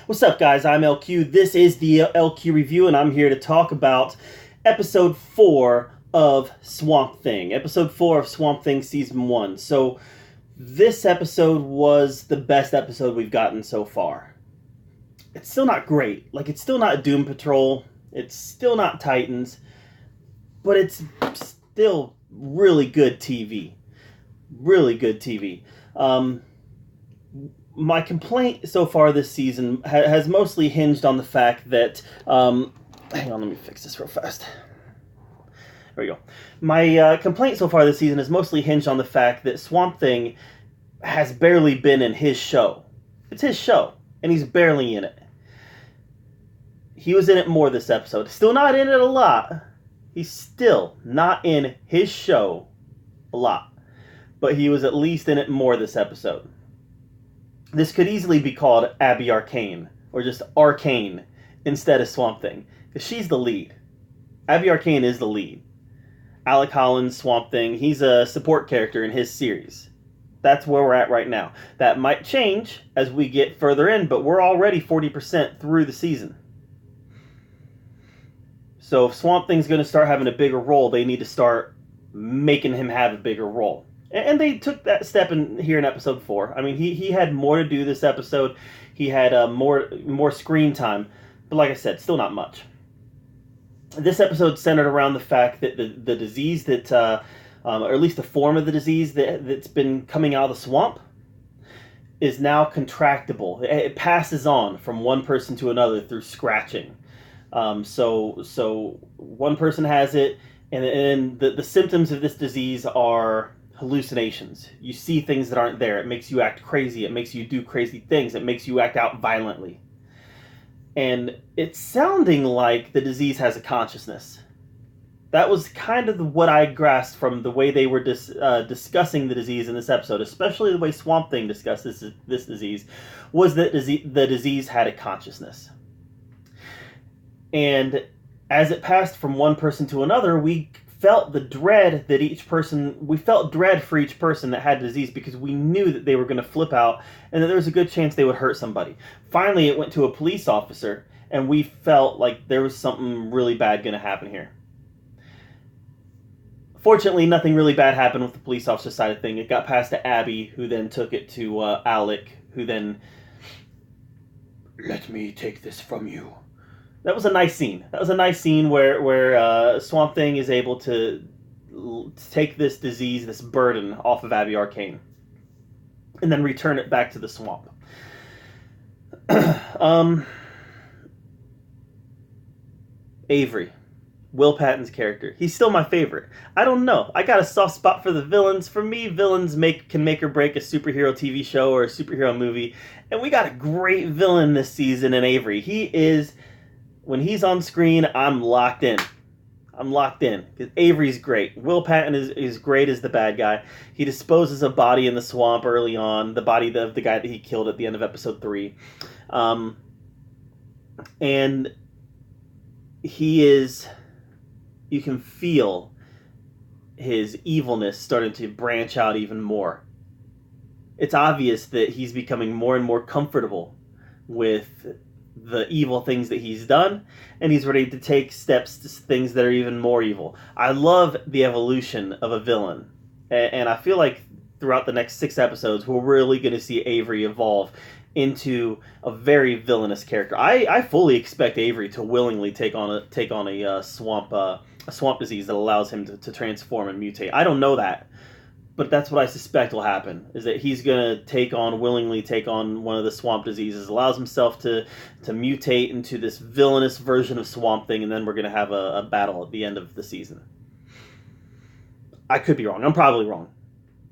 What's up, guys? I'm LQ. This is the LQ Review, and I'm here to talk about episode 4 of Swamp Thing. Episode 4 of Swamp Thing Season 1. So, this episode was the best episode we've gotten so far. It's still not great. It's still not Doom Patrol. It's still not Titans. But it's still really good TV. Really good TV. My complaint so far this season has mostly hinged on the fact that hang on, let me fix this real fast. There we go. My complaint so far this season is mostly hinged on the fact that Swamp Thing has barely been in his show. It's his show, and he's barely in it. He was in it more this episode. Still not in it a lot. He's still not in his show a lot. But he was at least in it more this episode. This could easily be called Abby Arcane, or just Arcane instead of Swamp Thing, because she's the lead. Abby Arcane is the lead. Alec Holland's Swamp Thing, he's a support character in his series. That's where we're at right now. That might change as we get further in, but we're already 40% through the season. So if Swamp Thing's going to start having a bigger role, they need to start making him have a bigger role. And they took that step here in episode 4. I mean, he had more to do this episode. He had more screen time. But like I said, still not much. This episode centered around the fact that the disease that, or at least the form of the disease that's been coming out of the swamp, is now contractable. It passes on from one person to another through scratching. So one person has it, and the symptoms of this disease are hallucinations. You see things that aren't there. It makes you act crazy. It makes you do crazy things. It makes you act out violently. And it's sounding like the disease has a consciousness. That was kind of what I grasped from the way they were discussing the disease in this episode, especially the way Swamp Thing discussed this disease, was that the disease had a consciousness. And as it passed from one person to another, we felt dread for each person that had disease, because we knew that they were going to flip out and that there was a good chance they would hurt somebody. Finally, it went to a police officer, and we felt like there was something really bad going to happen here. Fortunately, nothing really bad happened with the police officer side of thing. It got passed to Abby, who then took it to Alec, who then, "Let me take this from you." That was a nice scene. That was a nice scene where Swamp Thing is able to take this disease, this burden, off of Abby Arcane, and then return it back to the swamp. Avery, Will Patton's character. He's still my favorite. I don't know. I got a soft spot for the villains. For me, villains can make or break a superhero TV show or a superhero movie, and we got a great villain this season in Avery. When he's on screen, I'm locked in. Because Avery's great. Will Patton is great as the bad guy. He disposes a body in the swamp early on, the body of the guy that he killed at the end of episode 3. And you can feel his evilness starting to branch out even more. It's obvious that he's becoming more and more comfortable with the evil things that he's done, and he's ready to take steps to things that are even more evil. I love the evolution of a villain, and I feel like throughout the next 6 episodes we're really going to see Avery evolve into a very villainous character. I fully expect Avery to willingly take on a swamp disease that allows him to transform and mutate. I don't know that, but that's what I suspect will happen, is that he's going to willingly take on one of the swamp diseases, allows himself to mutate into this villainous version of Swamp Thing, and then we're going to have a battle at the end of the season. I could be wrong. I'm probably wrong.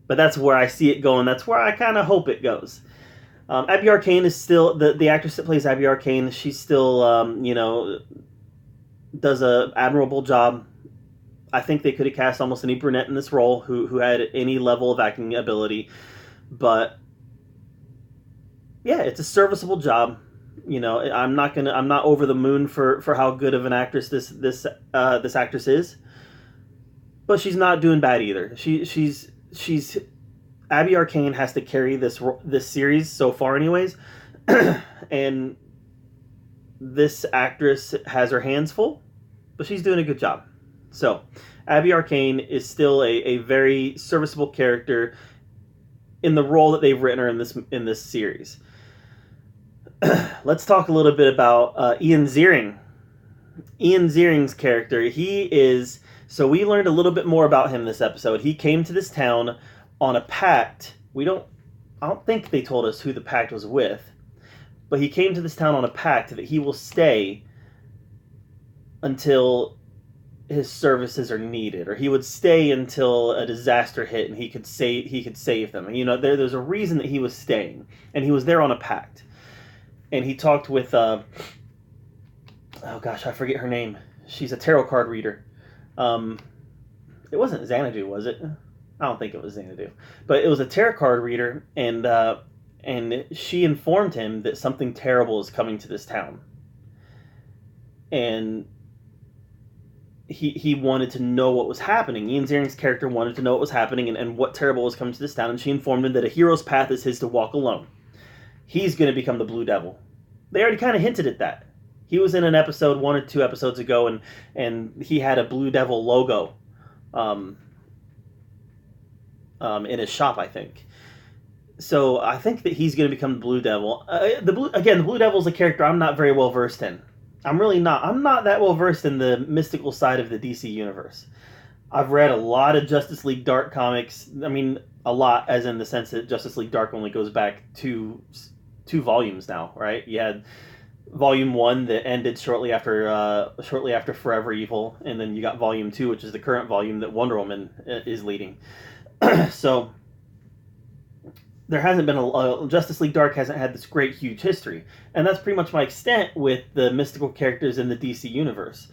But that's where I see it going. That's where I kind of hope it goes. Abby Arcane is still, the actress that plays Abby Arcane, she's still, does an admirable job. I think they could have cast almost any brunette in this role who had any level of acting ability, but yeah, it's a serviceable job. I'm not over the moon for how good of an actress this actress is, but she's not doing bad either. She's Abby Arcane has to carry this series so far, anyways, and this actress has her hands full, but she's doing a good job. So, Abby Arcane is still a very serviceable character in the role that they've written her in this series. Let's talk a little bit about Ian Ziering. Ian Ziering's character, so we learned a little bit more about him this episode. He came to this town on a pact. I don't think they told us who the pact was with, but he came to this town on a pact that he will stay until his services are needed, or he would stay until a disaster hit and he could save them. And, there's a reason that he was staying, and he was there on a pact. And he talked with oh gosh, I forget her name. She's a tarot card reader. It wasn't Xanadu, was it? I don't think it was Xanadu, but it was a tarot card reader, and she informed him that something terrible is coming to this town, and he wanted to know what was happening. Ian Ziering's character wanted to know what was happening and what terrible was coming to this town, and she informed him that a hero's path is his to walk alone. He's going to become the Blue Devil. They already kind of hinted at that. He was in an episode 1 or 2 episodes ago, and he had a Blue Devil logo in his shop, I think. So I think that he's going to become the Blue Devil. The Blue Devil is a character I'm not very well versed in. I'm not that well versed in the mystical side of the DC universe. I've read a lot of Justice League Dark comics. I mean, a lot, as in the sense that Justice League Dark only goes back two volumes now, right? You had Volume 1 that ended shortly after Forever Evil, and then you got Volume 2, which is the current volume that Wonder Woman is leading. So there hasn't been Justice League Dark hasn't had this great huge history, and that's pretty much my extent with the mystical characters in the DC universe.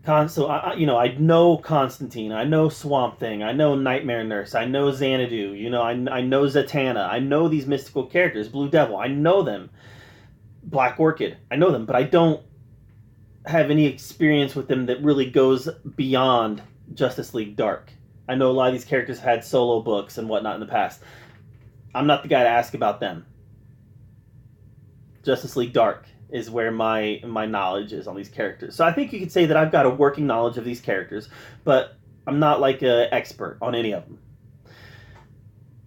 So I know Constantine, I know Swamp Thing, I know Nightmare Nurse, I know Xanadu, I know Zatanna, I know these mystical characters, Blue Devil, I know them, Black Orchid, I know them, but I don't have any experience with them that really goes beyond Justice League Dark. I know a lot of these characters had solo books and whatnot in the past. I'm not the guy to ask about them. Justice League Dark is where my knowledge is on these characters. So I think you could say that I've got a working knowledge of these characters, but I'm not like an expert on any of them.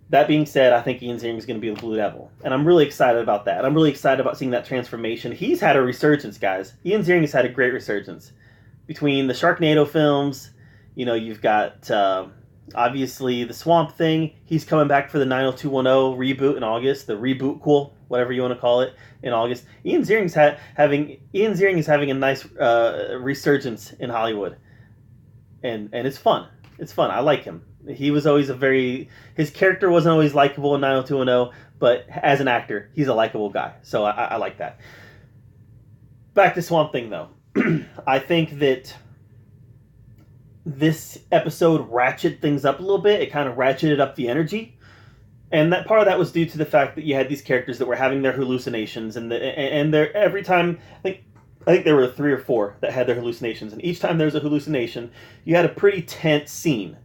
That being said, I think Ian Ziering is going to be the Blue Devil, and I'm really excited about that. I'm really excited about seeing that transformation. He's had a resurgence, guys. Ian Ziering has had a great resurgence. Between the Sharknado films, you've got obviously the Swamp Thing. He's coming back for the 90210 reboot in August, the reboot whatever you want to call it, in August. Ian Ziering is having a nice resurgence in Hollywood, and it's fun. It's fun. I like him. He was always his character wasn't always likable in 90210, but as an actor, he's a likable guy. So I like that. Back to Swamp Thing, though. I think that this episode ratcheted things up a little bit. It kind of ratcheted up the energy. And that part of that was due to the fact that you had these characters that were having their hallucinations, and every time, I think there were 3 or 4 that had their hallucinations, and each time there was a hallucination, you had a pretty tense scene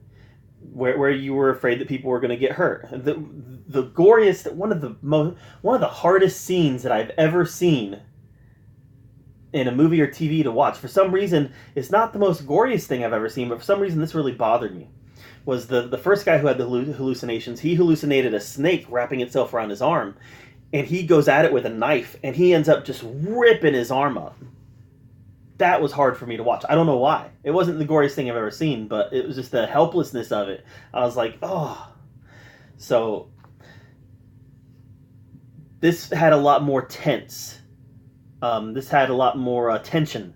where you were afraid that people were going to get hurt. The goriest, one of the hardest scenes that I've ever seen in a movie or TV to watch. For some reason, it's not the most goriest thing I've ever seen, but for some reason this really bothered me. Was the first guy who had the hallucinations. He hallucinated a snake wrapping itself around his arm, and he goes at it with a knife, and he ends up just ripping his arm up. That was hard for me to watch. I don't know why. It wasn't the goriest thing I've ever seen, but it was just the helplessness of it. I was like, oh. So this had a lot more tense. This had a lot more tension.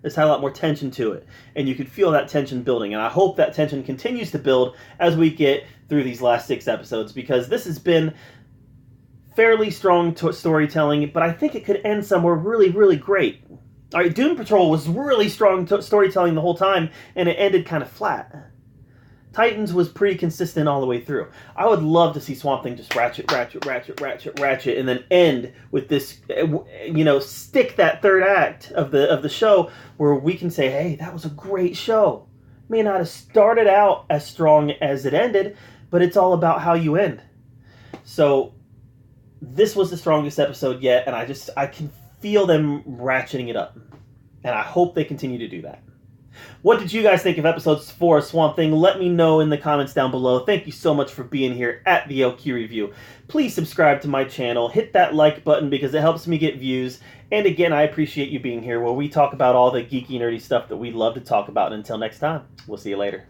This had a lot more tension to it. And you could feel that tension building. And I hope that tension continues to build as we get through these last 6 episodes, because this has been fairly strong storytelling, but I think it could end somewhere really, really great. All right, Doom Patrol was really strong storytelling the whole time, and it ended kind of flat. Titans was pretty consistent all the way through. I would love to see Swamp Thing just ratchet, and then end with this, stick that third act of the show where we can say, hey, that was a great show. May not have started out as strong as it ended, but it's all about how you end. So this was the strongest episode yet, and I can feel them ratcheting it up. And I hope they continue to do that. What did you guys think of episode 4 of Swamp Thing? Let me know in the comments down below. Thank you so much for being here at the LQ Review. Please subscribe to my channel. Hit that like button because it helps me get views. And again, I appreciate you being here where we talk about all the geeky, nerdy stuff that we love to talk about. And until next time, we'll see you later.